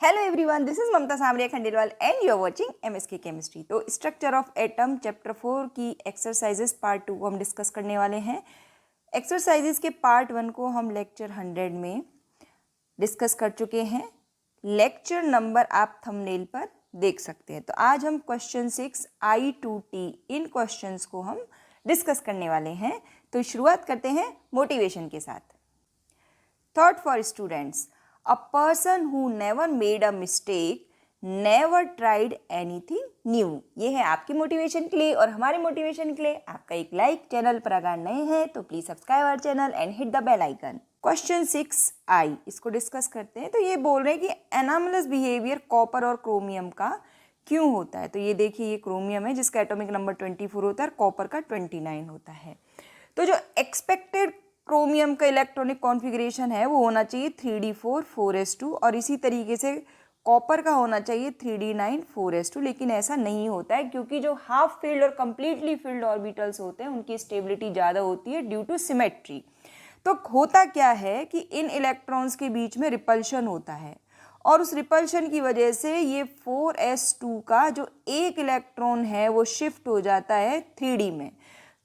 Hello everyone, this is Mamta Samariya Khandelwal and you are watching MSK chemistry. तो structure of atom chapter 4 की exercises part 2 को हम discuss करने वाले हैं। एक्सरसाइजेस के पार्ट 1 को हम लेक्चर 100 में डिस्कस कर चुके हैं। लेक्चर नंबर आप थंबनेल पर देख सकते हैं। तो आज हम question 6 I to T in questions को हम डिस्कस करने वाले हैं। तो शुरुआत करते हैं मोटिवेशन के साथ। Thought for students: A person who never made a mistake never tried anything new। ये है आपकी मोटिवेशन के लिए और हमारे मोटिवेशन के लिए आपका एक लाइक। चैनल पर अगर नए हैं तो please subscribe our channel and hit the bell icon. Question 6I इसको डिस्कस करते हैं। तो ये बोल रहे हैं कि एनामलस बिहेवियर कॉपर और क्रोमियम का क्यों होता है। तो ये देखिए, ये क्रोमियम है जिसका एटॉमिक नंबर 24 होता है और कॉपर का 29 होता है। तो जो एक्सपेक्टेड क्रोमियम का इलेक्ट्रॉनिक कॉन्फ़िगरेशन है वो होना चाहिए 3d4 4s2 और इसी तरीके से कॉपर का होना चाहिए 3d9 4s2। लेकिन ऐसा नहीं होता है क्योंकि जो हाफ फील्ड और कंप्लीटली फील्ड ऑर्बिटल्स होते हैं उनकी स्टेबिलिटी ज़्यादा होती है ड्यू टू सिमेट्री। तो होता क्या है कि इन इलेक्ट्रॉन्स के बीच में रिपल्शन होता है और उस रिपल्शन की वजह से ये 4s2 का जो एक इलेक्ट्रॉन है वो शिफ्ट हो जाता है 3d में।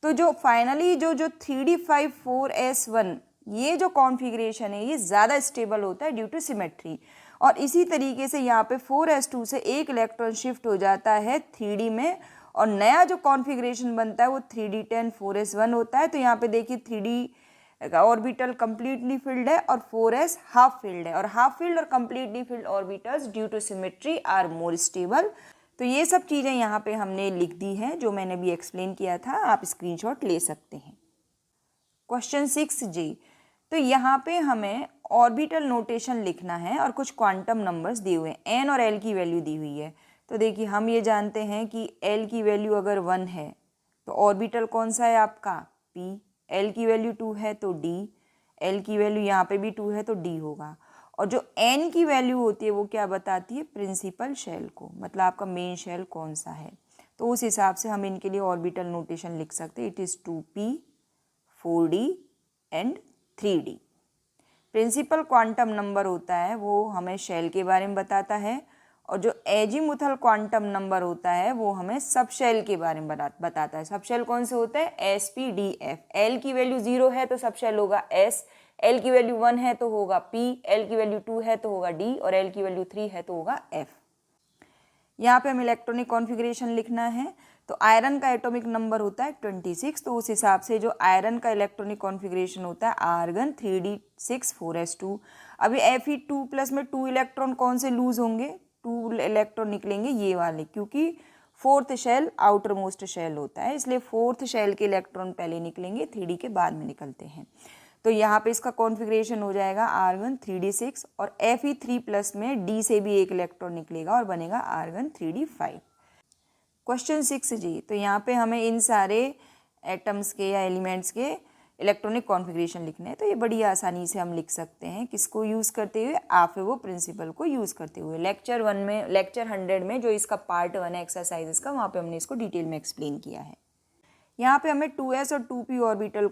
तो जो फाइनली जो 3d5 4s1 ये जो कॉन्फ़िगरेशन है ये ज़्यादा स्टेबल होता है ड्यू टू सिमेट्री। और इसी तरीके से यहाँ पे 4s2 से एक इलेक्ट्रॉन शिफ्ट हो जाता है 3d में और नया जो कॉन्फ़िगरेशन बनता है वो 3d10 4s1 होता है। तो यहाँ पे देखिए 3d ऑर्बिटल कंप्लीटली फिल्ड है और 4s हाफ फील्ड है और हाफ फील्ड और completely filled orbitals due to symmetry are more stable. तो ये सब चीज़ें यहाँ पे हमने लिख दी हैं जो मैंने भी एक्सप्लेन किया था, आप स्क्रीनशॉट ले सकते हैं। क्वेश्चन 6G, तो यहाँ पे हमें ऑर्बिटल नोटेशन लिखना है और कुछ क्वांटम नंबर्स दिए हुए हैं। n और l की वैल्यू दी हुई है। तो देखिए, हम ये जानते हैं कि l की वैल्यू अगर 1 है तो ऑर्बिटल कौन सा है आपका p, l की वैल्यू 2 है तो d, l की वैल्यू यहाँ पे भी 2 है तो d होगा। और जो n की वैल्यू होती है वो क्या बताती है, प्रिंसिपल शेल को, मतलब आपका मेन शेल कौन सा है। तो उस हिसाब से हम इनके लिए ऑर्बिटल नोटेशन लिख सकते हैं। It is 2p 4d and 3d। Principal quantum number होता है वो हमें शेल के बारे में बताता है और जो एजीमुथल क्वांटम नंबर होता है वो हमें सब शेल के बारे में बताता है। सब शेल कौन से होते हैं, SPDF। l की वैल्यू 0 है तो सब शेल होगा S, l की वैल्यू 1 है तो होगा P, l की वैल्यू 2 है तो होगा D और l की वैल्यू 3 है तो होगा F। यहाँ पे हम इलेक्ट्रॉनिक कॉन्फ़िगरेशन लिखना है। तो आयरन का एटॉमिक नंबर होता है 26। तो उस हिसाब से जो आयरन का इलेक्ट्रॉनिक कॉन्फ़िगरेशन होता है आर्गन 3d6 4s2। अभी Fe2+ में 2 इलेक्ट्रॉन कौन से लूज होंगे, 2 इलेक्ट्रॉन निकलेंगे ये वाले, क्योंकि fourth shell outermost shell होता है इसलिए फोर्थ शेल के इलेक्ट्रॉन पहले निकलेंगे, 3d के बाद में निकलते हैं। तो यहाँ पे इसका कॉन्फ़िगरेशन हो जाएगा आर्गन 3d6 और Fe3+ में d से भी एक इलेक्ट्रॉन निकलेगा और बनेगा आर्गन 3d5। क्वेश्चन 6G, तो यहाँ पे हमें इन सारे एटम्स के या एलिमेंट्स के इलेक्ट्रॉनिक कॉन्फ़िगरेशन लिखने हैं। तो ये बड़ी आसानी से हम लिख सकते हैं, किसको यूज़ करते हुए, आफेवो प्रिंसिपल को यूज़ करते हुए। लेक्चर 100 में जो इसका पार्ट 1 है एक्सरसाइजेस का, वहाँ पे हमने इसको डिटेल में एक्सप्लेन किया है। यहाँ पे हमें 2s और 2p ऑर्बिटल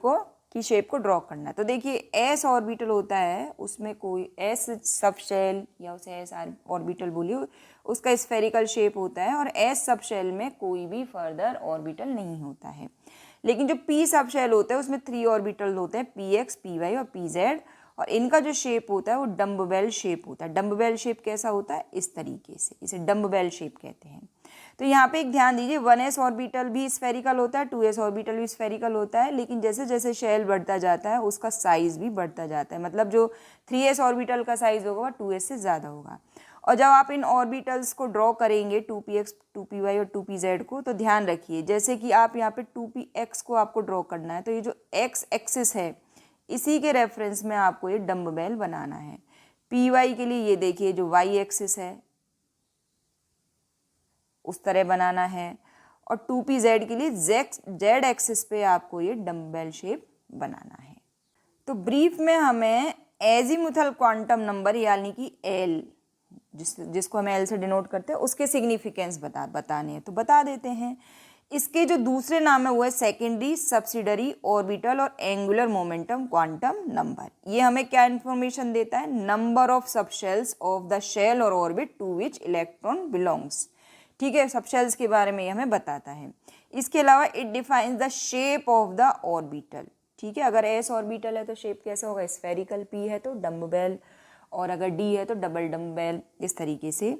की शेप को ड्रॉ करना है। तो देखिए, s ऑर्बिटल होता है उसमें कोई s सब शेल या उसे s ऑर्बिटल बोलिए, उसका स्फेरिकल शेप होता है और s सब शेल में कोई भी फर्दर ऑर्बिटल नहीं होता है। लेकिन जो p सब शेल होता है उसमें 3 ऑर्बिटल होते हैं, px py और pz, और इनका जो शेप होता है वो डम्बबेल शेप होता है। डम्बबेल शेप कैसा होता है, इस तरीके से, इसे डम्बबेल शेप कहते हैं। तो यहाँ पे एक ध्यान दीजिए, 1s ऑर्बिटल भी स्फेरिकल होता है, 2s ऑर्बिटल भी स्फेरिकल होता है, लेकिन जैसे जैसे शेल बढ़ता जाता है उसका साइज भी बढ़ता जाता है। मतलब जो 3s ऑर्बिटल का साइज होगा वह 2s से ज़्यादा होगा। और जब आप इन ऑर्बिटल्स को ड्रॉ करेंगे 2px 2py और 2pz को, तो ध्यान रखिए, जैसे कि आप यहाँ पे 2px को आपको ड्रॉ करना है तो ये जो x एक्सिस है इसी के रेफरेंस में आपको ये डम्बबेल बनाना है। py के लिए ये देखिए जो y एक्सिस है उस तरह बनाना है और 2pz के लिए z एक्सिस पे आपको ये डम्बबेल शेप बनाना है। तो ब्रीफ में हमें एजीमुथल क्वांटम नंबर यानी कि l, जिसको हम l से डिनोट करते हैं, उसके सिग्निफिकेंस बताने हैं। तो बता देते हैं, इसके जो दूसरे नाम है वो है सेकेंडरी सब्सिडरी ऑर्बिटल और एंगुलर मोमेंटम क्वांटम नंबर। ये हमें क्या इन्फॉर्मेशन देता है, number of subshells of the shell और orbit to which electron belongs. ठीक है, सबशेल्स के बारे में ये हमें बताता है। इसके अलावा it defines the shape of the orbital. ठीक है, अगर एस ऑर्बिटल है तो शेप कैसा होगा, स्फेरिकल, पी है तो डम्बेल, और अगर डी है तो डबल डम्बेल, इस तरीके से।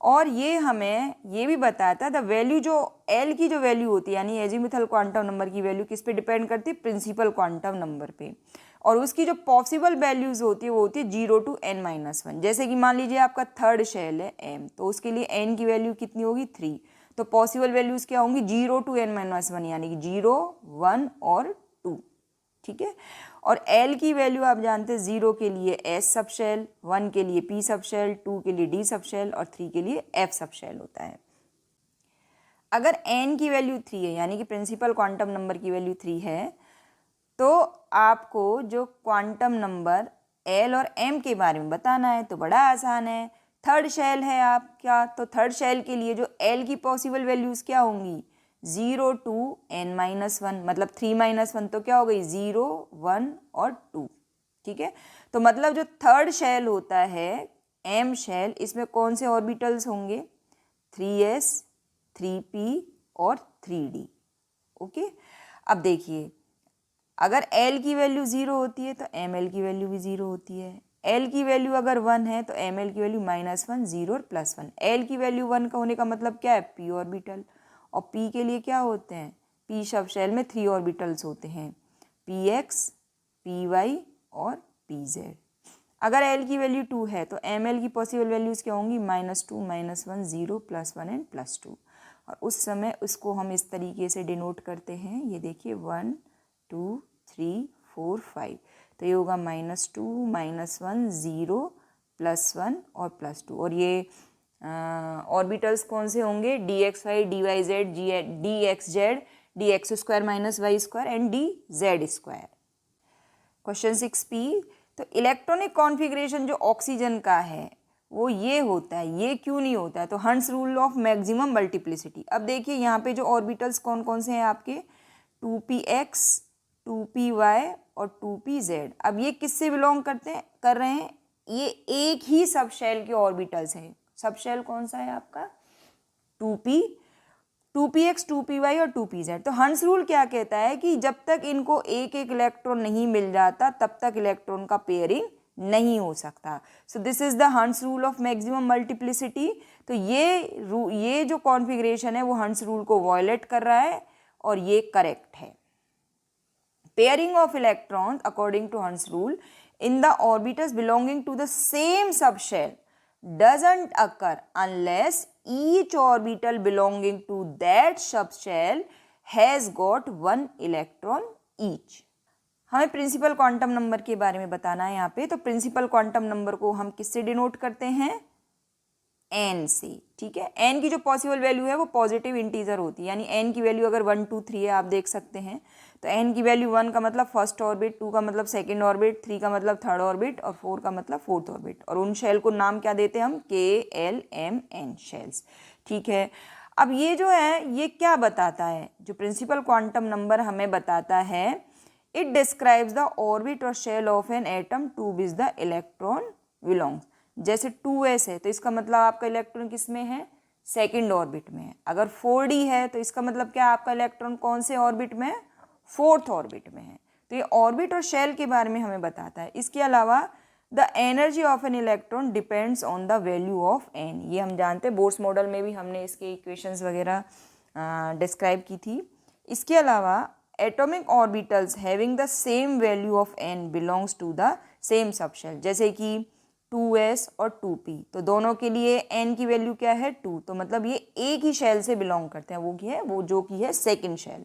और ये हमें ये भी बताता है द वैल्यू, जो एल की जो वैल्यू होती है यानी एजीमुथल क्वांटम नंबर की वैल्यू किस पे डिपेंड करती है, प्रिंसिपल क्वांटम नंबर पे। और उसकी जो पॉसिबल वैल्यूज होती है वो होती है 0 to n-1। जैसे कि मान लीजिए आपका थर्ड शेल है m, तो उसके लिए n की वैल्यू कितनी होगी 3, तो पॉसिबल वैल्यूज क्या होंगी 0 to n-1 यानी कि 0, 1 और 2। ठीक है, और L की वैल्यू आप जानते हैं 0 के लिए S सबशेल, 1 के लिए P सबशेल, 2 के लिए D सबशेल और 3 के लिए F सबशेल होता है। अगर N की वैल्यू 3 है यानी कि प्रिंसिपल क्वांटम नंबर की वैल्यू 3 है, तो आपको जो क्वांटम नंबर L और M के बारे में बताना है, तो बड़ा आसान है। थर्ड शेल है आपका, तो थर्ड शेल के लिए जो L की पॉसिबल वैल्यूज क्या होंगी 0 to n-1, मतलब 3-1 तो क्या हो गई 0, 1 और 2। ठीक है, तो मतलब जो थर्ड शेल होता है M शेल, इसमें कौन से ऑर्बिटल्स होंगे 3s, 3p और 3d। ओके, अब देखिए अगर L की वैल्यू 0 होती है तो ML की वैल्यू भी 0 होती है। L की वैल्यू अगर 1 है तो ML की वैल्यू -1, 0 और +1। L की वैल्यू 1 का होने का मतलब क्या है, p ऑर्बिटल, और p के लिए क्या होते हैं, p सबशेल में 3 ऑर्बिटल्स होते हैं, px, py और pz। अगर L की वैल्यू 2 है तो ML की पॉसिबल वैल्यूज़ क्या होंगी -2, -1, 0, +1 एंड +2। और उस समय उसको हम इस तरीके से डिनोट करते हैं, ये देखिए 1, 2, 3, 4, 5, तो ये होगा -2, -1, 0, +1 और +2। और ये ऑर्बिटल्स कौन से होंगे, dxy, dyz, dxz, dx² - y² and dz²। Question 6p, तो इलेक्ट्रॉनिक कॉन्फ़िगरेशन जो ऑक्सीजन का है वो ये होता है, ये क्यों नहीं होता है, तो हंस रूल ऑफ मैक्सिमम मल्टीप्लिसिटी। अब देखिए यहाँ पे जो ऑर्बिटल्स कौन कौन से हैं आपके 2px, 2py और 2pz। अब ये किससे बिलोंग कर रहे हैं, ये एक ही सबशेल के ऑर्बिटल्स हैं। सबशेल कौन सा है आपका 2p, 2px, 2py और 2pz। तो हंस रूल क्या कहता है कि जब तक इनको एक एक इलेक्ट्रॉन नहीं मिल जाता तब तक इलेक्ट्रॉन का पेयरिंग नहीं हो सकता। सो दिस इज द हंस रूल ऑफ मैक्सिमम मल्टीप्लिसिटी। तो ये जो कॉन्फ़िगरेशन है वो हंस रूल को वायलेट कर रहा है और ये करेक्ट है। Pairing of electrons according to Hund's rule in the orbitals belonging to the same subshell doesn't occur unless each orbital belonging to that subshell has got one electron each। हमें principal quantum number के बारे में बताना है यहाँ पे। तो principal quantum number को हम किससे डिनोट करते हैं, n से। ठीक है, n की जो पॉसिबल वैल्यू है वो पॉजिटिव इंटीजर होती है, यानी n की वैल्यू अगर 1, 2, 3 है आप देख सकते हैं, तो n की वैल्यू 1 का मतलब फर्स्ट ऑर्बिट, 2 का मतलब सेकंड ऑर्बिट, 3 का मतलब थर्ड ऑर्बिट और 4 का मतलब फोर्थ ऑर्बिट। और उन शेल को नाम क्या देते हैं हम, k, l, m, n shells. ठीक है, अब ये जो है ये क्या बताता है, जो प्रिंसिपल क्वांटम नंबर हमें बताता है, इट डिस्क्राइब्स द ऑर्बिट और shell of an atom to which the electron belongs. जैसे 2s है तो इसका मतलब आपका इलेक्ट्रॉन किस में है, सेकंड ऑर्बिट में है। अगर 4d है तो इसका मतलब क्या, आपका इलेक्ट्रॉन कौन से ऑर्बिट में है, फोर्थ ऑर्बिट में है। तो ये ऑर्बिट और शेल के बारे में हमें बताता है। इसके अलावा the energy of an electron depends on the value of n, ये हम जानते हैं, बोर्स मॉडल में भी हमने इसके इक्वेशंस वगैरह डिस्क्राइब की थी। इसके अलावा atomic orbitals having the same value of n belongs to the same subshell, जैसे कि 2s और 2p, तो दोनों के लिए n की वैल्यू क्या है 2, तो मतलब ये एक ही शेल से बिलोंग करते हैं, वो की है वो जो कि है second shell.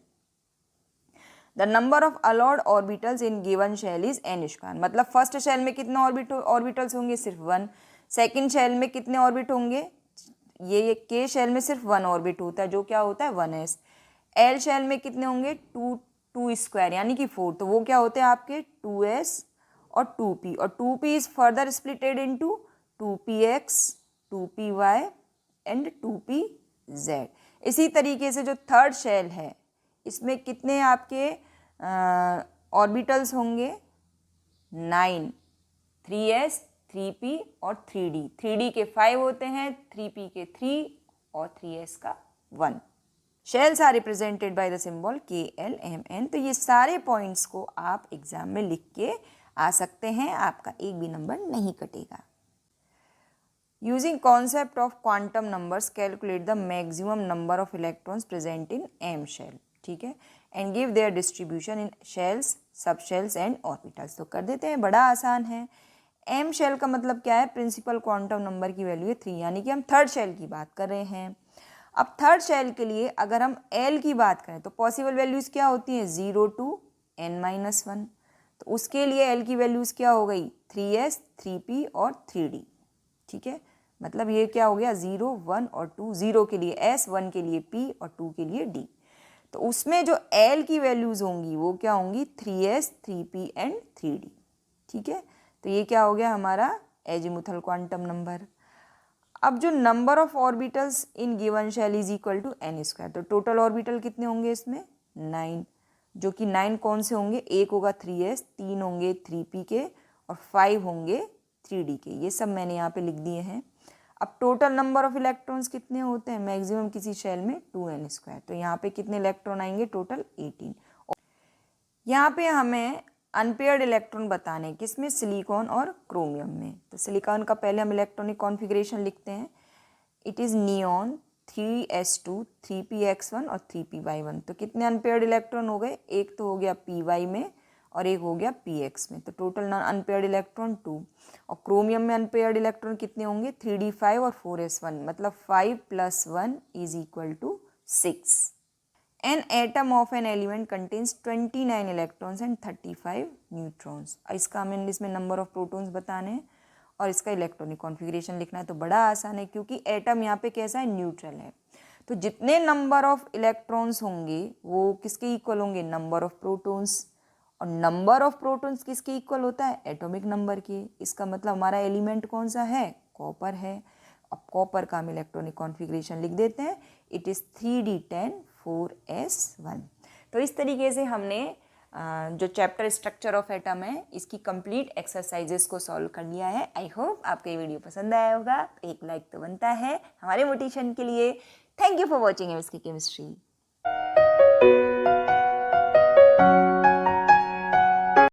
The number of allowed orbitals in given shell is n², मतलब फर्स्ट शेल में कितने ऑर्बिटल्स होंगे, सिर्फ 1। सेकंड शेल में कितने ऑर्बिट होंगे, ये k शेल में सिर्फ 1 ऑर्बिट होता है, जो क्या होता है 1s। l शेल में कितने होंगे 2² यानी कि 4, तो वो क्या होते हैं आपके 2s और 2p, और 2p is further splitted into 2px, 2py and 2pz। इसी तरीके से जो थर्ड शेल है इसमें कितने आपके ऑर्बिटल्स होंगे? 9, 3s, 3p और 3d। 3d के 5 होते हैं, 3p के 3 और 3s का 1। Shells are represented by the symbol KLMN। तो ये सारे पॉइंट्स को आप एग्जाम में लिख के आ सकते हैं, आपका एक भी नंबर नहीं कटेगा। Using concept of quantum numbers calculate the maximum number of electrons present in M shell, ठीक है, and give their distribution in shells, subshells and orbitals. तो कर देते हैं, बड़ा आसान है। M शेल का मतलब क्या है? प्रिंसिपल क्वांटम नंबर की वैल्यू है 3, यानी कि हम थर्ड शेल की बात कर रहे हैं। अब थर्ड शेल के लिए अगर हम L की बात करें तो पॉसिबल वैल्यूज़ क्या होती हैं? 0 to n-1। तो उसके लिए L की वैल्यूज़ क्या हो गई? 3s, 3p और 3d, ठीक है। मतलब ये क्या हो गया? 0, 1 और 2। 0 के लिए s, 1 के लिए p और 2 के लिए d। तो उसमें जो L की वैल्यूज़ होंगी वो क्या होंगी? 3s, 3p एंड 3d, ठीक है। तो ये क्या हो गया हमारा? Azimuthal quantum number. अब जो number of orbitals in given shell is equal to n²। तो टोटल ऑर्बिटल कितने होंगे इसमें? 9, जो कि 9 कौन से होंगे? एक होगा 3s, 3 होंगे 3p के और 5 होंगे 3d के। ये सब मैंने यहाँ पे लिख दिए हैं। अब टोटल नंबर ऑफ इलेक्ट्रॉन्स कितने होते हैं मैक्सिमम किसी शेल में? 2n²। तो यहाँ पे कितने इलेक्ट्रॉन आएंगे? टोटल 18। यहाँ पे हमें अनपेयर्ड इलेक्ट्रॉन बताने, किसमें? सिलिकॉन और क्रोमियम में। तो सिलिकॉन का पहले हम इलेक्ट्रॉनिक कॉन्फ़िगरेशन लिखते हैं। It is neon 3s2, 3px1 और 3py1। तो कितने अनपेयर्ड इलेक्ट्रॉन हो गए? एक तो हो गया py में और एक हो गया px में। तो टोटल अनपेयर्ड इलेक्ट्रॉन 2। और क्रोमियम में अनपेयर्ड इलेक्ट्रॉन कितने होंगे? 3d5 और 4s1। मतलब 5 + 1 = 6। An atom of an element contains 29 electrons and 35 neutrons। इसका हमें इसमें नंबर ऑफ प्रोटॉन्स बताने हैं और इसका इलेक्ट्रॉनिक कॉन्फ़िगरेशन लिखना है। तो बड़ा आसान है क्योंकि एटम यहाँ पे कैसा है? न्यूट्रल है। तो जितने नंबर ऑफ इलेक्ट्रॉन्स होंगे वो किसके इक्वल होंगे? Number of protons. और नंबर ऑफ प्रोटॉन्स किसके इक्वल होता है? एटॉमिक नंबर के। इसका मतलब हमारा एलिमेंट कौन सा है? कॉपर है। अब कॉपर का हम इलेक्ट्रॉनिक कॉन्फ़िगरेशन लिख देते हैं। It is 3d10 4s1। तो इस तरीके से हमने जो चैप्टर स्ट्रक्चर ऑफ एटम है इसकी कंप्लीट एक्सरसाइजेस को सॉल्व कर लिया है। आई होप आपको ये वीडियो पसंद आया होगा। एक लाइक तो बनता है हमारे मोटिवेशन के लिए। Thank you for watching MSK chemistry.